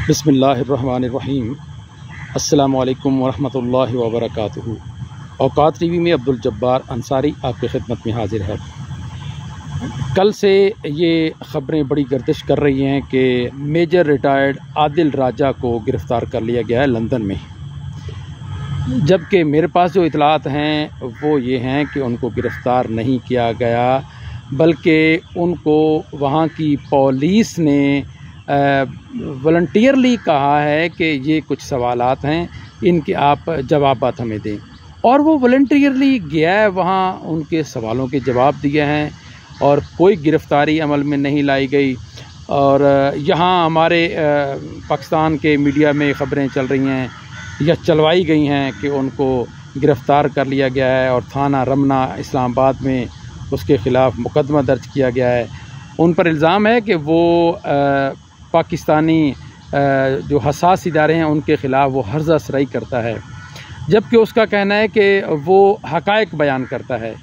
बिस्मिल्लाहिर्रहमानिर्रहीम। अस्सलामु अलैकुम वरहमतुल्लाहि वबरकातुहू। औकात टीवी में अब्दुल जब्बार अंसारी आपकी खिदमत में हाजिर है। कल से ये ख़बरें बड़ी गर्दिश कर रही हैं कि मेजर रिटायर्ड आदिल राजा को गिरफ़्तार कर लिया गया है लंदन में, जबकि मेरे पास जो इतलात हैं वो ये हैं कि उनको गिरफ़्तार नहीं किया गया, बल्कि उनको वहाँ की पुलिस ने वॉलंटियरली कहा है कि ये कुछ सवालात हैं, इनके आप जवाबात हमें दें। और वो वॉलंटियरली गया है वहाँ, उनके सवालों के जवाब दिए हैं और कोई गिरफ़्तारी अमल में नहीं लाई गई। और यहाँ हमारे पाकिस्तान के मीडिया में ख़बरें चल रही हैं या चलवाई गई हैं कि उनको गिरफ़्तार कर लिया गया है और थाना रमना इस्लामाबाद में उसके ख़िलाफ़ मुकदमा दर्ज किया गया है। उन पर इल्ज़ाम है कि वो पाकिस्तानी जो हसास इदारे हैं उनके ख़िलाफ़ वो हर्ज़ा सराई करता है, जबकि उसका कहना है कि वो हक़ाइक़ बयान करता है।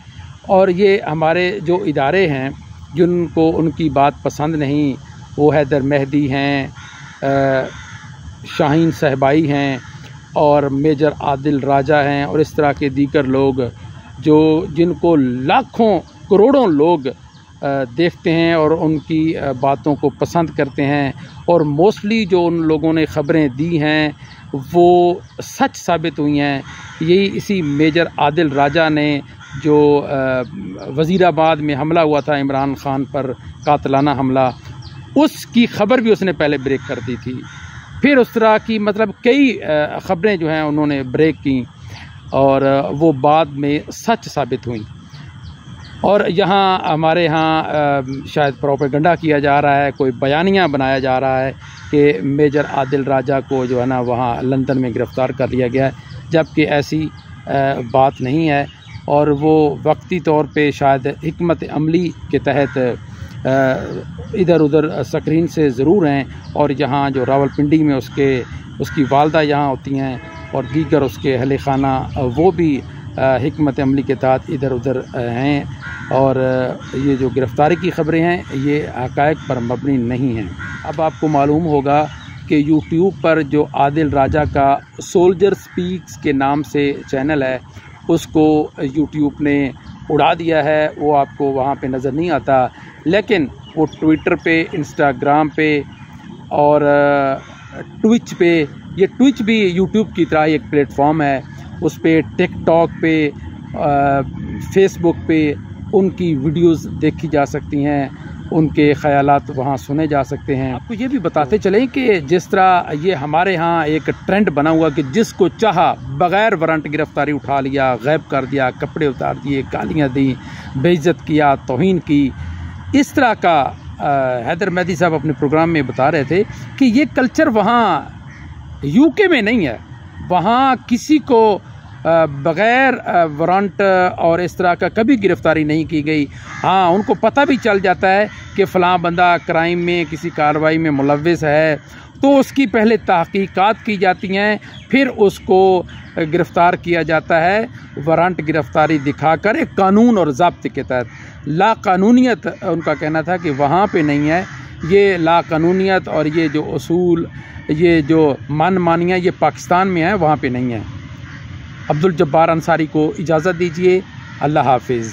और ये हमारे जो इदारे हैं जिनको उनकी बात पसंद नहीं, वो हैदर मेहदी हैं, शाहीन सहबाई हैं और मेजर आदिल राजा हैं और इस तरह के दीगर लोग जो जिनको लाखों करोड़ों लोग देखते हैं और उनकी बातों को पसंद करते हैं। और मोस्टली जो उन लोगों ने ख़बरें दी हैं वो सच साबित हुई हैं। यही इसी मेजर आदिल राजा ने जो वज़ीराबाद में हमला हुआ था इमरान ख़ान पर, कातलाना हमला, उसकी ख़बर भी उसने पहले ब्रेक कर दी थी। फिर उस तरह की मतलब कई ख़बरें जो हैं उन्होंने ब्रेक की और वो बाद में सच साबित हुई। और यहाँ हमारे यहाँ शायद प्रोपेगेंडा किया जा रहा है, कोई बयानिया बनाया जा रहा है कि मेजर आदिल राजा को जो है ना वहाँ लंदन में गिरफ़्तार कर लिया गया है, जबकि ऐसी बात नहीं है। और वो वक्ती तौर पे शायद हिकमत अमली के तहत इधर उधर स्क्रीन से ज़रूर हैं। और यहाँ जो रावलपिंडी में उसकी वालदा यहाँ होती हैं और दीगर उसके अहले खाना वो भी हिकमत अमली के तहत इधर उधर हैं। और ये जो गिरफ़्तारी की ख़बरें हैं ये हक़ाइक़ पर मबनी नहीं हैं। अब आपको मालूम होगा कि यूट्यूब पर जो आदिल राजा का सोल्जर स्पीक्स के नाम से चैनल है उसको यूट्यूब ने उड़ा दिया है, वो आपको वहाँ पे नज़र नहीं आता। लेकिन वो ट्विटर पे, इंस्टाग्राम पे और ट्विच पे, ये ट्विच भी यूट्यूब की तरह एक प्लेटफॉर्म है, उस पे टिकटॉक पे, फेसबुक पे उनकी वीडियोस देखी जा सकती हैं, उनके ख़यालात वहाँ सुने जा सकते हैं। आपको ये भी बताते चलें कि जिस तरह ये हमारे यहाँ एक ट्रेंड बना हुआ कि जिसको चाहा बग़ैर वारंट गिरफ़्तारी उठा लिया, गैब कर दिया, कपड़े उतार दिए, गालियाँ दी, बेइज्जत किया, तौहीन की, इस तरह का हैदर मेहदी साहब अपने प्रोग्राम में बता रहे थे कि ये कल्चर वहाँ यूके में नहीं है। वहाँ किसी को बग़ैर वारंट और इस तरह का कभी गिरफ़्तारी नहीं की गई। हाँ, उनको पता भी चल जाता है कि फ़लाँ बंदा क्राइम में किसी कार्रवाई में मुलव्विस है तो उसकी पहले तहक़ीक़ात की जाती हैं, फिर उसको गिरफ़्तार किया जाता है वारंट गिरफ़्तारी दिखाकर एक कानून और ज़ाब्ते के तहत। लाक़ानूनियत उनका कहना था कि वहाँ पे नहीं है। ये लाक़ानूनियत और ये जो उसूल, ये जो मनमानियाँ ये पाकिस्तान में है, वहाँ पे नहीं है। अब्दुल जब्बार अंसारी को इजाज़त दीजिए। अल्लाह हाफ़िज़।